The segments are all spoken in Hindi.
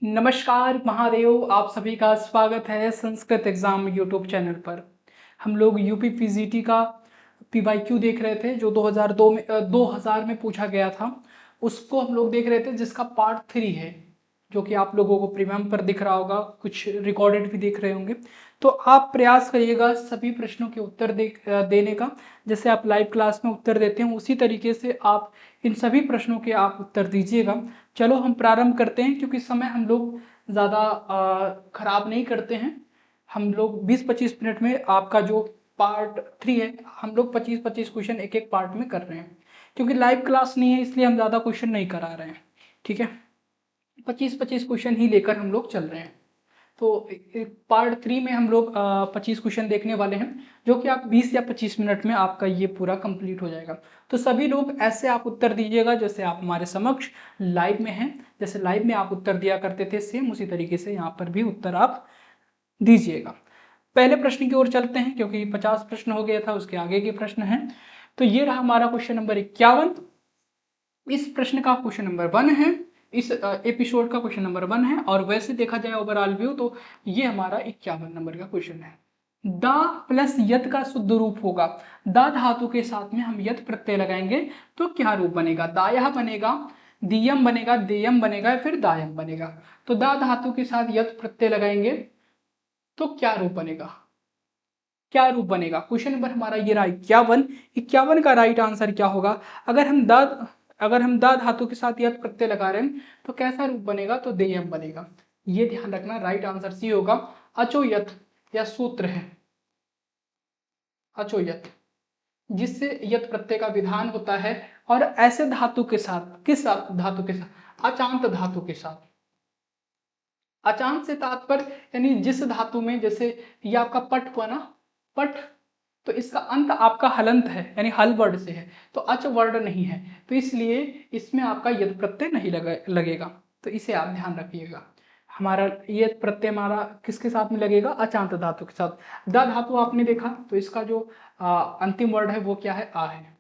नमस्कार महादेव, आप सभी का स्वागत है संस्कृत एग्जाम यूट्यूब चैनल पर। हम लोग यूपी पीजीटी का पीवाईक्यू देख रहे थे जो 2000 में पूछा गया था। उसको हम लोग देख रहे थे जिसका पार्ट 3 है, जो कि आप लोगों को प्रीमियम पर दिख रहा होगा, कुछ रिकॉर्डेड भी दिख रहे होंगे। तो आप प्रयास करिएगा सभी प्रश्नों के उत्तर देने का। जैसे आप लाइव क्लास में उत्तर देते हैं उसी तरीके से आप इन सभी प्रश्नों के आप उत्तर दीजिएगा। चलो हम प्रारंभ करते हैं, क्योंकि समय हम लोग ज़्यादा खराब नहीं करते हैं। हम लोग 20-25 मिनट में आपका जो पार्ट 3 है, हम लोग 25-25 क्वेश्चन एक एक पार्ट में कर रहे हैं, क्योंकि लाइव क्लास नहीं है इसलिए हम ज़्यादा क्वेश्चन नहीं करा रहे हैं। ठीक है, 25-25 क्वेश्चन ही लेकर हम लोग चल रहे हैं। तो पार्ट 3 में हम लोग 25 क्वेश्चन देखने वाले हैं, जो कि आप 20 या 25 मिनट में आपका ये पूरा कंप्लीट हो जाएगा। तो सभी लोग ऐसे आप उत्तर दीजिएगा जैसे आप हमारे समक्ष लाइव में हैं। जैसे लाइव में आप उत्तर दिया करते थे, सेम उसी तरीके से यहाँ पर भी उत्तर आप दीजिएगा। पहले प्रश्न की ओर चलते हैं, क्योंकि 50 प्रश्न हो गया था, उसके आगे के प्रश्न हैं। तो ये रहा हमारा क्वेश्चन नंबर 51। इस प्रश्न का क्वेश्चन नंबर 1 है, इस एपिसोड का क्वेश्चन नंबर 1 है। और वैसे देखा जाए ओवरऑल व्यू तो ये हमारा 51 नंबर का क्वेश्चन है। द प्लस यत का शुद्ध रूप होगा। द धातु के साथ में हम यत प्रत्यय लगाएंगे तो क्या रूप बनेगा? दायः बनेगा, दियम बनेगा, देयम बनेगा, फिर दायम बनेगा। तो द धातु के साथ यत प्रत्यय लगाएंगे तो क्या रूप बनेगा? क्या रूप बनेगा? क्वेश्चन नंबर हमारा ये रहा 51। 51 का राइट आंसर क्या होगा? अगर हम द धातु के साथ यत प्रत्यय लगा रहे हैं तो कैसा रूप बनेगा? तो देयम बनेगा। ये ध्यान रखना, राइट आंसर सी होगा। अचोयत या सूत्र है अचोयत, जिससे यत प्रत्यय का विधान होता है। और ऐसे धातु के साथ, किस धातु के साथ? अचांत धातु के साथ। अचांत से तात्पर्य यानी जिस धातु में, जैसे ये आपका पट हुआ ना, पट, तो इसका अंत आपका हलंत है, यानी हल वर्ड से है, तो अच वर्ड नहीं है, तो इसलिए इसमें आपका यद प्रत्यय नहीं लगेगा। तो इसे आप ध्यान रखिएगा। हमारा ये प्रत्यय हमारा किसके साथ में लगेगा? अचांत धातु के साथ। द धातु आपने देखा तो इसका जो अंतिम वर्ड है वो क्या है? आ है।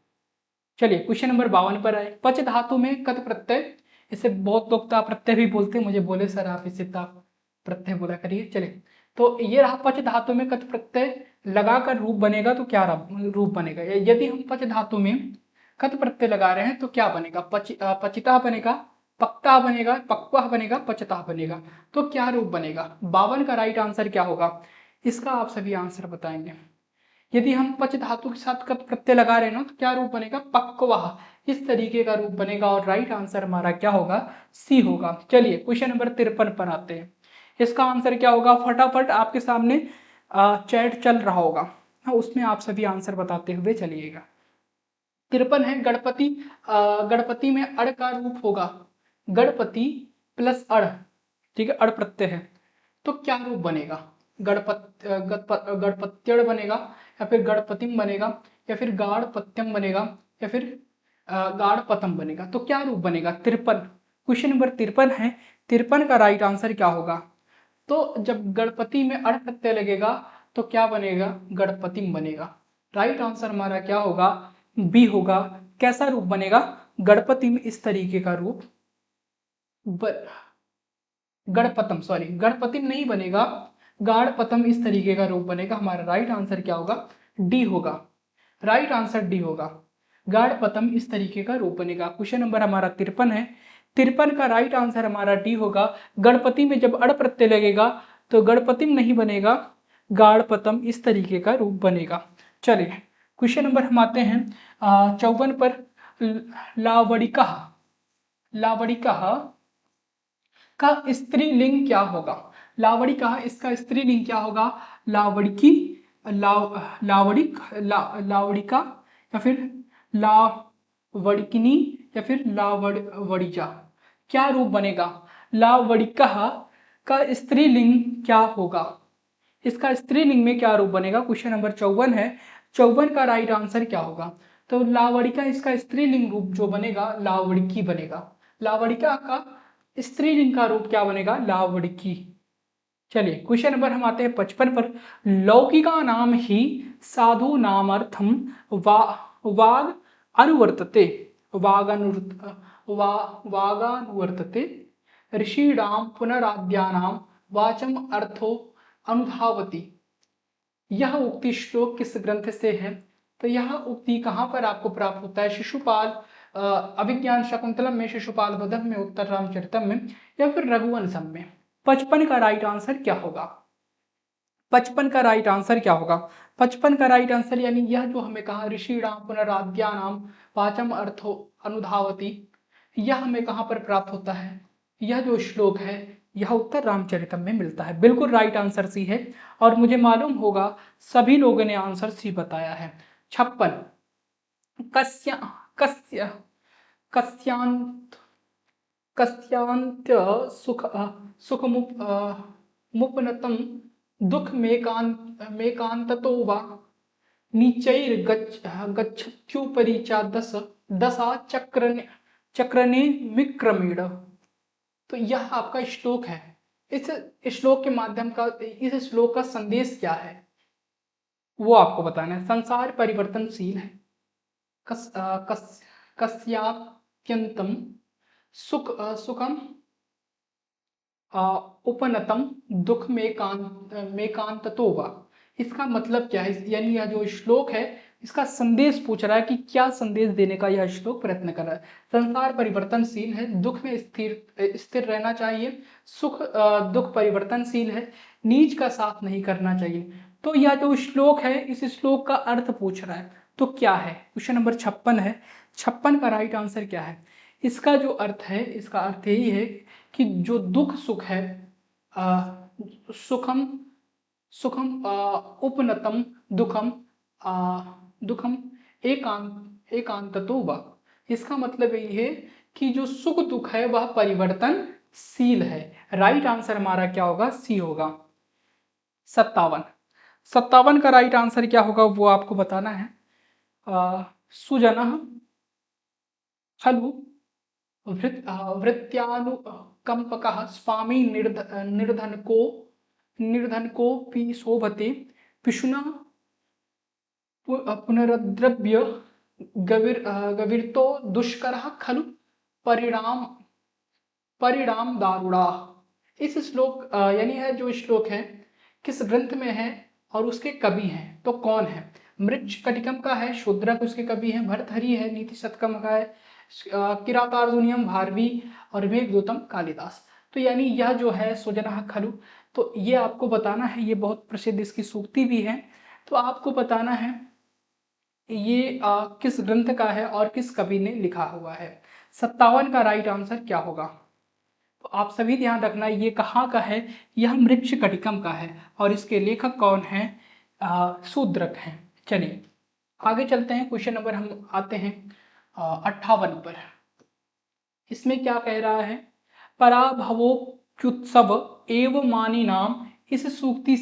चलिए क्वेश्चन नंबर 52 पर आए। पच धातु में कत प्रत्यय, इसे बहुत लोग ता प्रत्यय भी बोलते हैं, मुझे बोले सर आप इसे ता प्रत्यय बोला करिए। चलिए, तो ये रहा पच धातु में कत प्रत्यय लगाकर रूप बनेगा तो क्या रूप बनेगा? यदि हम पच धातु में कत प्रत्यय लगा रहे हैं तो क्या बनेगा? पचिता बनेगा, पक्ता बनेगा, पक्वा बनेगा, पचता बनेगा। तो क्या रूप बनेगा? 52 का राइट आंसर क्या होगा? इसका आप सभी आंसर बताएंगे। यदि हम पच धातु के साथ कत प्रत्यय लगा रहे हैं ना तो क्या रूप बनेगा? पक्वाह, इस तरीके का रूप बनेगा। और राइट आंसर हमारा क्या होगा? सी होगा। चलिए क्वेश्चन नंबर 53 पर आते हैं। इसका आंसर क्या होगा? फटाफट आपके सामने चैट चल रहा होगा, हाँ, उसमें आप सभी आंसर बताते हुए चलिएगा। 53 है गणपति। गणपति में अड़ का रूप होगा गणपति प्लस अड़। ठीक है, अड़ प्रत्यय है तो क्या रूप बनेगा? गणपत्यड़ बनेगा, या फिर गणपतिम बनेगा, या फिर गाढ़पत्यम बनेगा, या फिर गाढ़पतम बनेगा। तो क्या रूप बनेगा? 53, क्वेश्चन नंबर 53 है। 53 का राइट आंसर क्या होगा? तो जब गणपति में अड़ प्रत्यय लगेगा तो क्या बनेगा? गणपतिम बनेगा। राइट आंसर हमारा क्या होगा? बी होगा। कैसा रूप बनेगा? गणपति में इस तरीके का रूप गणपतम, सॉरी, गणपतिम नहीं बनेगा, गाढ़पतम इस तरीके का रूप बनेगा। हमारा राइट आंसर क्या होगा? डी होगा। राइट आंसर डी होगा। गाढ़पतम इस तरीके का रूप बनेगा। क्वेश्चन नंबर हमारा 53 है। 53 का राइट आंसर हमारा डी होगा। गणपति में जब अड़ प्रत्यय लगेगा तो गणपतिम नहीं बनेगा, गाढ़पतम इस तरीके का रूप बनेगा। चलिए क्वेश्चन नंबर हम आते हैं 54 पर। लावड़िका, लावड़िका का स्त्रीलिंग क्या होगा? लावड़िका, इसका स्त्रीलिंग क्या होगा? लावड़िकी, लावड़िक, लावड़िका, या फिर लावड़िकिनी, या फिर लावड़िजा। क्या रूप बनेगा? लावड़िका का स्त्रीलिंग क्या होगा? इसका स्त्रीलिंग में क्या रूप बनेगा? क्वेश्चन नंबर 54 है। 54 का राइट आंसर क्या होगा? तो लावड़िका, इसका स्त्रीलिंग रूप जो बनेगा लावड़िकी बनेगा। लावड़िका का स्त्रीलिंग का रूप क्या बनेगा? लावड़िकी। चलिए क्वेश्चन नंबर हम आते हैं 55 पर। लौकिका नाम ही साधु नामर्थम वाग अनुवर्तते, वागानुवर्तते ऋषीणाम पुनराद्यानाम वाचम अर्थो अनुधावती। यह उक्ति श्लोक किस ग्रंथ से है? तो यह उक्ति कहाँ पर आपको प्राप्त होता है? शिशुपाल अभिज्ञान शाकुंतलम में, शिशुपाल वधम में, उत्तर रामचरितम में, या फिर रघुवंशम में। 55 का राइट आंसर क्या होगा? 55 का राइट आंसर क्या होगा? 55 का राइट आंसर यानी यह जो हमें कहा ऋषिणाम पुनराद्यानाम वाचम अर्थो अनुधावती, यह हमें कहाँ पर प्राप्त होता है? यह जो श्लोक है यह उत्तर रामचरितम में मिलता है। बिल्कुल राइट आंसर सी है और मुझे मालूम होगा सभी लोगों ने आंसर सी बताया है। 56 कस्य कस्य कस्यांत कस्यांत्य सुख मुपनतम दुख मेकांततो वा गच्छत्युपरि च दशा चक्रने विक्रमेण। तो यह आपका श्लोक है। इस श्लोक के माध्यम का, इस श्लोक का संदेश क्या है वो आपको बताना है। संसार परिवर्तनशील है, कस्यात्यंतम सुखम उपनतम दुख मेकांततो वा। इसका मतलब क्या है? यानी यह जो श्लोक है इसका संदेश पूछ रहा है कि क्या संदेश देने का यह श्लोक प्रयत्न कर रहा है। संसार परिवर्तनशील है, दुख में स्थिर रहना चाहिए, दुख परिवर्तनशील है, नीच का साथ नहीं करना चाहिए। तो यह जो श्लोक है इस श्लोक का अर्थ पूछ रहा है। तो क्या है? क्वेश्चन नंबर 56 है। 56 का राइट आंसर क्या है? इसका जो अर्थ है, इसका अर्थ यही है कि जो दुख सुख है, सुखम सुखम उपनतम दुखम दुखम एकांततो वा। इसका मतलब यही है कि जो सुख दुख है वह परिवर्तनशील है। राइट आंसर हमारा क्या होगा? सी होगा। 57 का राइट आंसर क्या होगा वो आपको बताना है। सुजनः खलु वृत्त्यानुकंपकः स्वामी निर्धनकोऽपि शोभते पिशुना पुनरुद्रव्य गविर्तो दुष्करः खलु परिणाम दारुणा। इस श्लोक यानी है जो श्लोक है किस ग्रंथ में है और उसके कवि हैं? तो कौन है? मृच्छकटिकम का है, शूद्रक उसके कवि हैं, भर्तहरि है, नीति शतकम का है, किरातार्जुनीयम भारवी और मेघदूतम कालिदास। तो यानी यह जो है सुजनः खलु, तो ये आपको बताना है, ये बहुत प्रसिद्ध इसकी सूक्ति भी है। तो आपको बताना है ये किस ग्रंथ का है और किस कवि ने लिखा हुआ है। 57 का राइट आंसर क्या होगा? तो आप सभी ध्यान रखना, ये कहाँ का है? यह मृच्छकटिकम का है और इसके लेखक कौन है? शूद्रक हैं। चलिए आगे चलते हैं। क्वेश्चन नंबर हम आते हैं 58 पर। इसमें क्या कह रहा है? पराभवोप्युत्सव एव मानी नाम। इस सूक्ति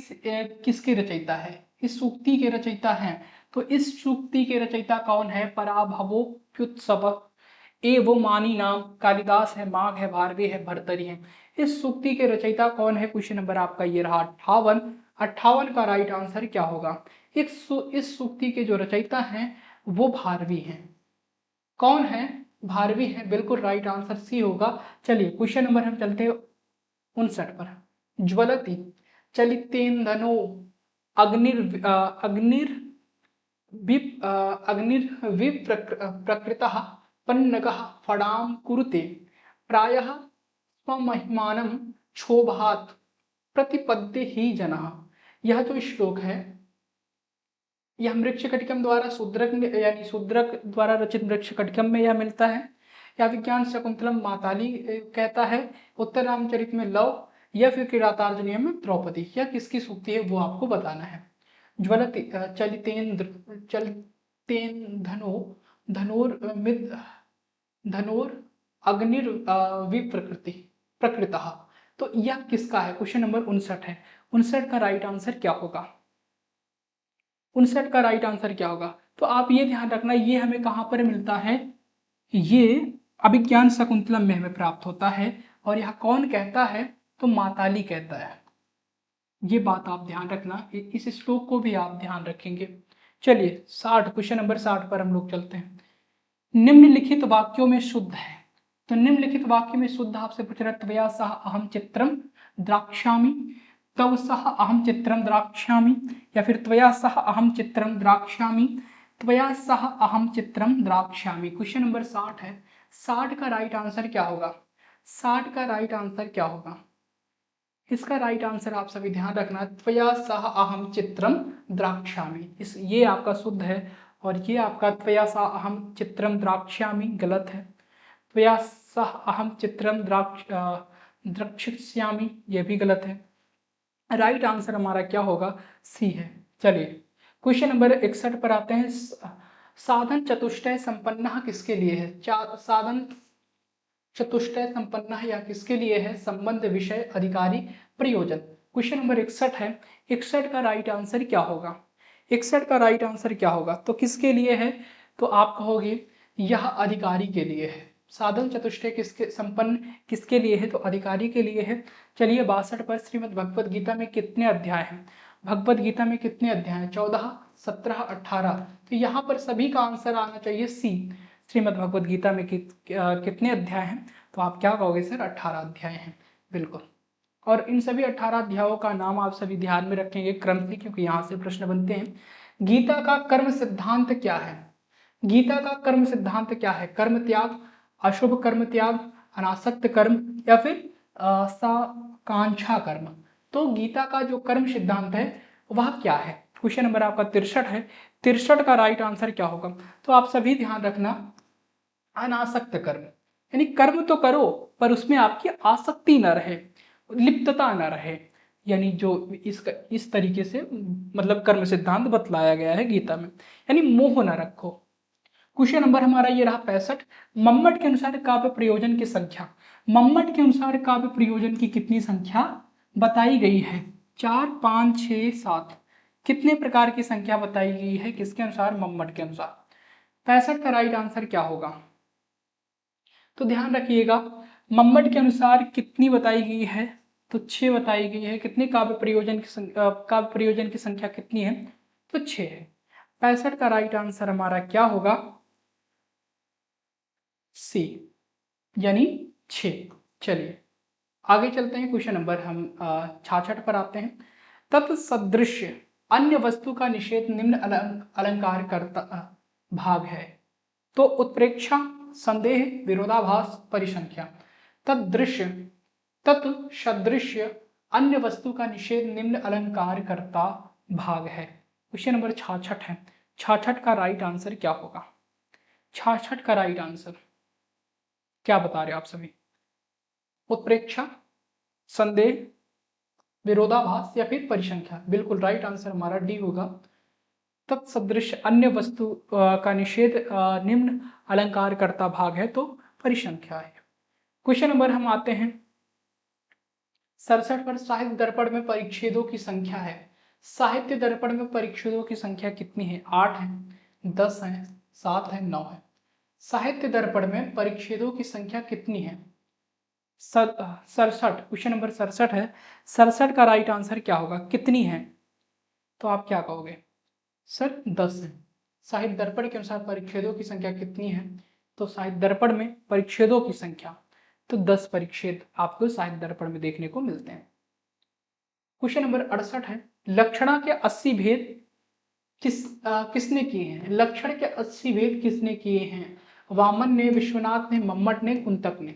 किसके रचयिता है? इस सूक्ति के रचयिता हैं। तो इस सूक्ति के रचयिता कौन है? पराभवोप्युत्सव एव मानी नाम। कालिदास है, माघ है, भारवी है, भर्तरी है। इस सूक्ति के रचयिता कौन है? क्वेश्चन नंबर आपका ये रहा 58। 58 का राइट आंसर क्या होगा? इस सूक्ति के जो रचयिता हैं वो भारवी हैं। कौन है? भारवी है। बिल्कुल राइट आंसर सी होगा। चलिए क्वेश्चन नंबर हम चलते हैं 59 पर। ज्वलति चलितेंधनो अग्निर्विप्रकृतः पन्नगः फडां कुरुते प्रायः स्वमहिमानं क्षोभात् प्रतिपद्य ही जनः। यह जो श्लोक है यह मृच्छकटिकम द्वारा शूद्रक द्वारा रचित मृच्छकटिकम में यह मिलता है, या विज्ञान शकुंतलम माताली कहता है, उत्तर रामचरित में लव, या फिर किरातार्जुनीय में द्रौपदी। यह किसकी सूक्ति है वो आपको बताना है। ज्वलति चलितेंधनो धनोर अग्निर प्रकृतः। तो यह किसका है? क्वेश्चन नंबर 59 है। 59 का राइट आंसर क्या होगा? 59 का राइट आंसर क्या होगा? तो आप ये ध्यान रखना, ये हमें कहाँ पर मिलता है? ये अभिज्ञान शकुंतलम में हमें प्राप्त होता है। और यह कौन कहता है? तो माताली कहता है। ये बात आप ध्यान रखना, इस श्लोक को भी आप ध्यान रखेंगे। चलिए 60, क्वेश्चन नंबर 60 पर हम लोग चलते हैं। निम्नलिखित वाक्यों में शुद्ध है तो निम्नलिखित वाक्य में शुद्ध आपसे पूछ रहा है, त्वया सह अहम चित्रम द्राक्ष्यामि, तव सह अहम चित्रम द्राक्ष्यामि, या फिर त्वया सह अहम चित्रम द्राक्ष्यामि, त्वया सह अहम चित्रम द्राक्ष्यामि। क्वेश्चन नंबर 60 है। 60 का राइट आंसर क्या होगा? 60 का राइट आंसर क्या होगा? इसका राइट आंसर आप सभी ध्यान रखना, त्वया सह अहम चित्रम द्राक्ष्यामि। इस ये आपका शुद्ध है, और ये आपका त्वया सह अहम चित्रम द्राक्ष्यामि गलत है। त्वया सह अहम चित्रम द्रक्ष्यामि, ये भी गलत है। राइट आंसर हमारा क्या होगा? सी है। चलिए क्वेश्चन नंबर 61 पर आते हैं। साधन चतुष्टय संपन्न किसके लिए है? साधन चतुष्टय संपन्न या किसके लिए है? संबंध, विषय, अधिकारी, प्रयोजन। क्वेश्चन नंबर 61 है। 61 का राइट आंसर क्या होगा? 61 का राइट आंसर क्या होगा? तो किसके लिए है? तो आप कहोगे यह अधिकारी के लिए है। साधन चतुष्टय किसके संपन्न किसके लिए है? तो अधिकारी के लिए है। चलिए 62 पर, श्रीमद् भगवद गीता में कितने अध्याय हैं? भगवद गीता में कितने अध्याय हैं? 14, 17, 18। तो यहाँ पर सभी का आंसर आना चाहिए सी। श्रीमद् भगवद गीता में कितने अध्याय हैं? तो आप क्या कहोगे सर? 18 अध्याय हैं, बिल्कुल। और इन सभी 18 अध्यायों का नाम आप सभी ध्यान में रखेंगे क्रम से, क्योंकि यहाँ से प्रश्न बनते हैं। गीता का कर्म सिद्धांत क्या है? गीता का कर्म सिद्धांत क्या है? कर्म त्याग, अशुभ कर्म त्याग, अनासक्त कर्म, या फिर साकांक्षा कर्म। तो गीता का जो कर्म सिद्धांत है वह क्या है? क्वेश्चन नंबर आपका 63 है। 63 का राइट आंसर क्या होगा? तो आप सभी ध्यान रखना, अनासक्त कर्म, यानी कर्म तो करो पर उसमें आपकी आसक्ति न रहे, लिप्तता न रहे, यानी जो इस तरीके से मतलब कर्म सिद्धांत बतलाया गया है गीता में, यानी मोह न रखो। क्वेश्चन नंबर हमारा ये रहा 65। मम्मट के अनुसार काव्य प्रयोजन की संख्या, मम्मट के अनुसार काव्य प्रयोजन की कितनी संख्या बताई गई है? 4, 5, 6, 7। कितने प्रकार की संख्या बताई गई है किसके अनुसार? मम्मट के अनुसार। 65 का राइट आंसर क्या होगा? तो ध्यान रखिएगा, मम्मट के अनुसार कितनी बताई गई है? तो 6 बताई गई है। कितने काव्य प्रयोजन की संख्या कितनी है? तो 6 है। 65 का राइट आंसर हमारा क्या होगा? सी, यानी 6। चलिए आगे चलते हैं। क्वेश्चन नंबर हम 66 पर आते हैं। तत्सदृश अन्य वस्तु का निषेध निम्न अलंकार करता भाग है। तो उत्प्रेक्षा, संदेह, विरोधाभास, परिसंख्या। तदृश्य, तत्सदृश्य अन्य वस्तु का निषेध निम्न अलंकार करता भाग है। क्वेश्चन नंबर 66 है। 66 का राइट आंसर क्या होगा? 66 का राइट आंसर क्या बता रहे हो आप सभी? उत्प्रेक्षा, संदेह, विरोधाभास, या फिर परिसंख्या। बिल्कुल राइट आंसर हमारा डी होगा। तत्सदृश अन्य वस्तु का निषेध निम्न अलंकार करता भाग है, तो परिसंख्या है। क्वेश्चन नंबर हम आते हैं 67 पर। साहित्य दर्पण में परिच्छेदों की संख्या है। साहित्य दर्पण में परिच्छेदों की संख्या कितनी है? 8 है, 10 है, 7 है, 9 है। साहित्य दर्पण में परिच्छेदों की संख्या कितनी है? 67। क्वेश्चन नंबर 67 है। 67 का राइट आंसर क्या होगा? कितनी है? तो आप क्या कहोगे? सर 10 है। साहित्य दर्पण के अनुसार परिच्छेदों की संख्या कितनी है? तो साहित्य दर्पण में परिच्छेदों की संख्या, तो 10 परिच्छेद आपको साहित्य दर्पण में देखने को मिलते हैं। क्वेश्चन नंबर 68 है। लक्षणा के 80 भेद किसने किए हैं? लक्षण के 80 भेद किसने किए हैं? वामन ने, विश्वनाथ ने, मम्मट ने, कुंतक ने।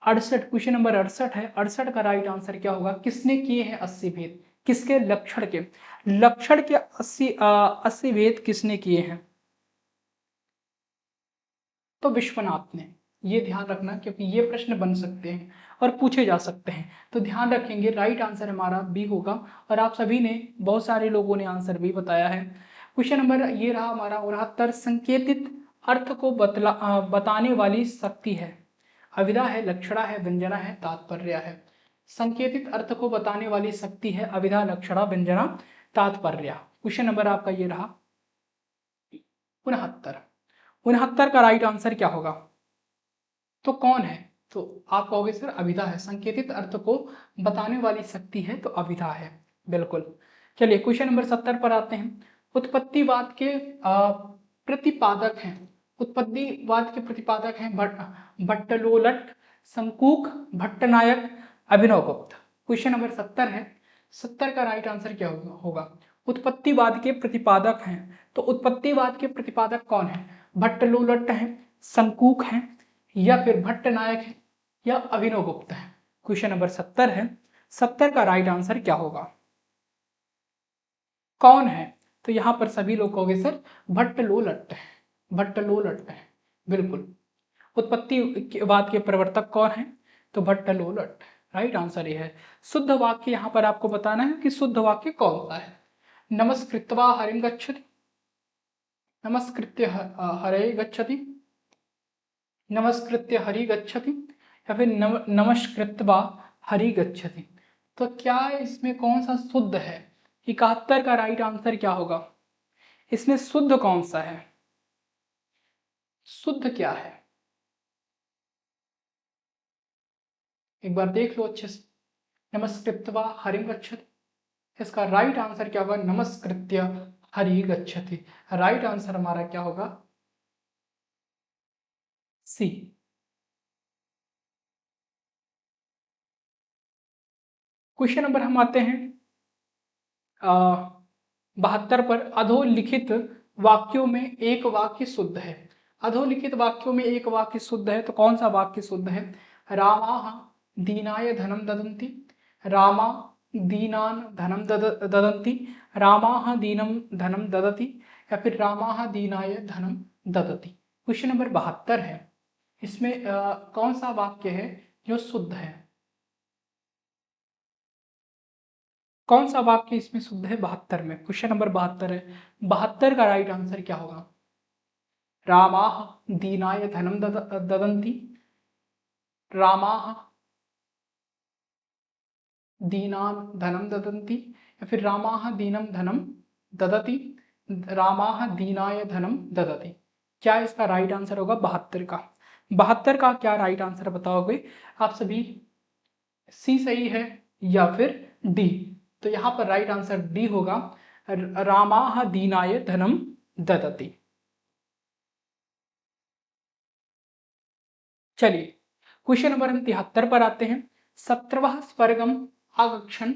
68, क्वेश्चन नंबर 68 है। 68 का राइट आंसर क्या होगा? किसने किए हैं 80 भेद? किसके? लक्षण के। लक्षण के 80 भेद किसने किए हैं? तो विश्वनाथ ने। ये ध्यान रखना, क्योंकि ये प्रश्न बन सकते हैं और पूछे जा सकते हैं, तो ध्यान रखेंगे। राइट आंसर हमारा बी होगा, और आप सभी ने, बहुत सारे लोगों ने आंसर भी बताया है। क्वेश्चन नंबर ये रहा हमारा 69। संकेतित अर्थ को बताने वाली शक्ति है। अविधा है, लक्षणा है, व्यंजना है, तात्पर्य है। संकेतित अर्थ को बताने वाली शक्ति है अविधा, लक्षणा, व्यंजना, तात्पर्य। क्वेश्चन नंबर आपका ये रहा 69। 69 का राइट आंसर क्या होगा? तो कौन है? तो आप कहोगे सर अविधा है। संकेतित अर्थ को बताने वाली शक्ति है, तो अविधा है, बिल्कुल। चलिए क्वेश्चन नंबर 70 पर आते हैं। उत्पत्तिवाद के प्रतिपादक हैं। उत्पत्तिवाद के प्रतिपादक हैं भट्टलोलट, शंकुक, भट्टनायक, अभिनवगुप्त। क्वेश्चन नंबर 70 है। 70 का राइट आंसर क्या होगा? उत्पत्तिवाद के प्रतिपादक हैं, तो उत्पत्तिवाद के प्रतिपादक कौन है? भट्टलोलट हैं, शंकुक हैं, या फिर भट्टनायक है, या अभिनवगुप्त है। क्वेश्चन नंबर 70 है। 70 का राइट आंसर क्या होगा? कौन है? तो यहां पर सभी लोग कहोगे सर भट्टलोलट है, भट्टलोलट है, बिल्कुल। उत्पत्तिवाद के प्रवर्तक कौन है? तो भट्टलोलट। राइट आंसर ये है। शुद्ध वाक्य यहां पर आपको बताना है कि शुद्ध वाक्य कौन सा है। नमस्कृत्वा हरिं गच्छति, नमस्कृत्य हरे गच्छति, नमस्कृत्य हरि गच्छति, या फिर नमस्कृत्वा हरि गच्छति। तो क्या इसमें कौन सा शुद्ध है? 71 का राइट आंसर क्या होगा? इसमें शुद्ध कौन सा है? शुद्ध क्या है? एक बार देख लो अच्छे से। नमस्कृत्वा हरिं गच्छति, इसका राइट आंसर क्या होगा? नमस्कृत्य हरि गच्छति। राइट आंसर हमारा क्या होगा? सी। क्वेश्चन नंबर हम आते हैं 72 पर। अधोलिखित वाक्यों में एक वाक्य शुद्ध है। अधोलिखित वाक्यों में एक वाक्य शुद्ध है, तो कौन सा वाक्य शुद्ध है? रामाः दीनाय धनम ददन्ति, रामा दीनान धनम ददन्ति, रामाः दीनम धनम ददति, या फिर रामाः दीनाय धनम ददति। क्वेश्चन नंबर 72 है। इसमें कौन सा वाक्य है जो शुद्ध है? कौन सा वाक्य इसमें शुद्ध है 72 में? क्वेश्चन नंबर 72 है। 72 का राइट आंसर क्या होगा? रामाः दीनाय धनम ददन्ति, रामाः दीनान धनम ददन्ति, या फिर रामाः दीनम धनम ददति, रामाः दीनाय धनम ददति। क्या इसका राइट आंसर होगा 72 का? 72 का क्या राइट आंसर बताओगे आप सभी? सी सही है या फिर डी? तो यहां पर राइट आंसर डी होगा, रामाः दीनाय धनम ददति। चलिए क्वेश्चन नंबर हम 73 पर आते हैं। 17वां स्वर्गम आगक्षण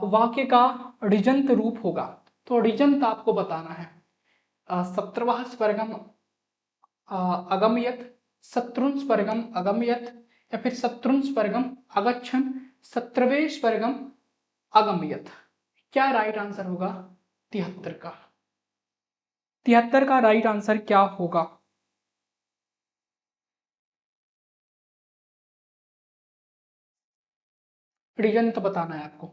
वाक्य का ऋजंत रूप होगा, तो ऋजंत आपको बताना है। 17वां स्वर्गम अगमयत, शत्रुन स्वर्गम अगमयत, या फिर शत्रुन स्वर्गम अगच्छन, 17वें स्वर्गम अगमयत। क्या राइट आंसर होगा 73 का? 73 का राइट आंसर क्या होगा? ऋजंत बताना है आपको।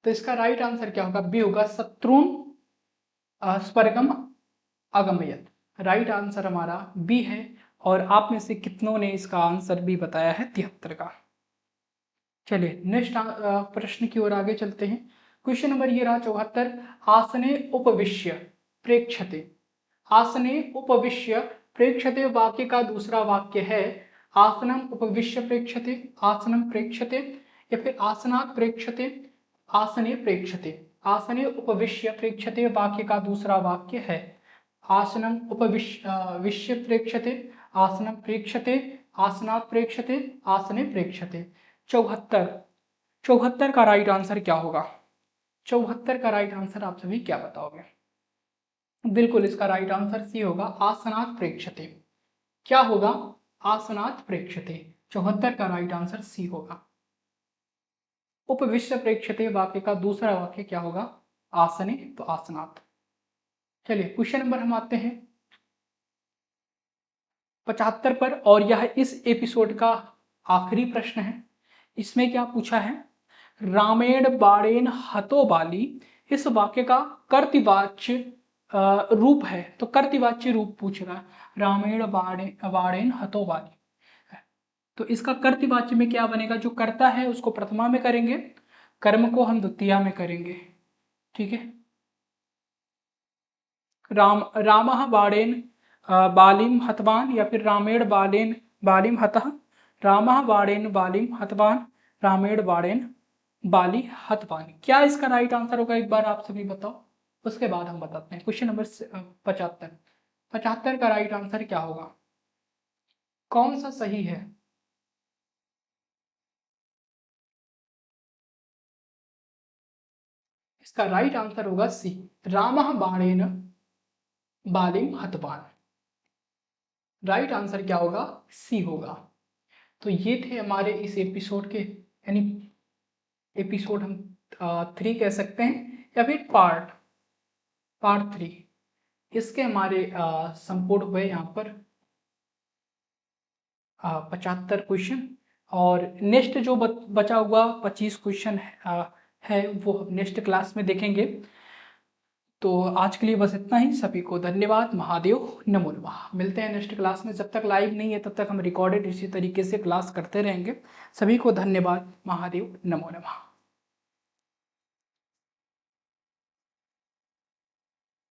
तो इसका राइट आंसर क्या होगा? बी होगा, शत्रुन स्वर्गम अगमयत। राइट आंसर हमारा बी है। और आप में से कितनों ने इसका आंसर भी बताया है 73 का? चलिए नेक्स्ट प्रश्न की ओर आगे चलते हैं। क्वेश्चन नंबर ये रहा 74। आसने उपविश्य प्रेक्षते, आसने उपविश्य प्रेक्षते वाक्य का दूसरा वाक्य है आसनम उपविश्य प्रेक्षते, आसनम प्रेक्षते, या फिर आसनात् प्रेक्षते, आसने प्रेक्षते। आसने उपविश्य प्रेक्षते वाक्य का दूसरा वाक्य है आसनम उपविश्य प्रेक्षते, आसनम प्रेक्षते, आसनात् प्रेक्षते, आसने प्रेक्षते। 74 का राइट आंसर क्या होगा? 74 का राइट आंसर आप सभी क्या बताओगे? बिल्कुल इसका राइट आंसर सी होगा, आसनात् प्रेक्षते। क्या होगा? आसनात् प्रेक्षते। 74 का राइट आंसर सी होगा। उपविश्य प्रेक्षते वाक्य का दूसरा वाक्य क्या होगा? आसने, तो आसनात्। चलिए क्वेश्चन नंबर हम आते हैं 75 पर, और यह इस एपिसोड का आखिरी प्रश्न है। इसमें क्या पूछा है? रामेण बाणेन हतो बाली, इस वाक्य का कर्तृवाच्य रूप है, तो कर्तृवाच्य रूप पूछ रहा है। रामेण बाणेन हतो बाली, तो इसका कर्तृवाच्य में क्या बनेगा? जो कर्ता है उसको प्रथमा में करेंगे, कर्म को हम द्वितीया में करेंगे। ठीक है। रामः बाणेन बालिम हतवान, या फिर रामेण बालेन बालिम हतः, रामः बाणेन बालिम हतवान, रामेण बाणेन बाली हतवान। क्या इसका राइट आंसर होगा? एक बार आप सभी बताओ, उसके बाद हम बताते हैं। Question number 75। 75 का राइट आंसर क्या होगा? कौन सा सही है? इसका राइट आंसर होगा सी, रामः बाणेन बालिम हतवान। राइट आंसर क्या होगा? सी होगा। तो ये थे हमारे इस एपिसोड के, यानी एपिसोड हम 3 कह सकते हैं या फिर पार्ट 3। इसके हमारे संपूर्ण हुए यहाँ पर 75 क्वेश्चन। और नेक्स्ट जो बचा हुआ 25 क्वेश्चन है वो हम नेक्स्ट क्लास में देखेंगे। तो आज के लिए बस इतना ही। सभी को धन्यवाद। महादेव नमो नमः। मिलते हैं नेक्स्ट क्लास में। जब तक लाइव नहीं है तब तक हम रिकॉर्डेड इसी तरीके से क्लास करते रहेंगे। सभी को धन्यवाद। महादेव नमो नमः।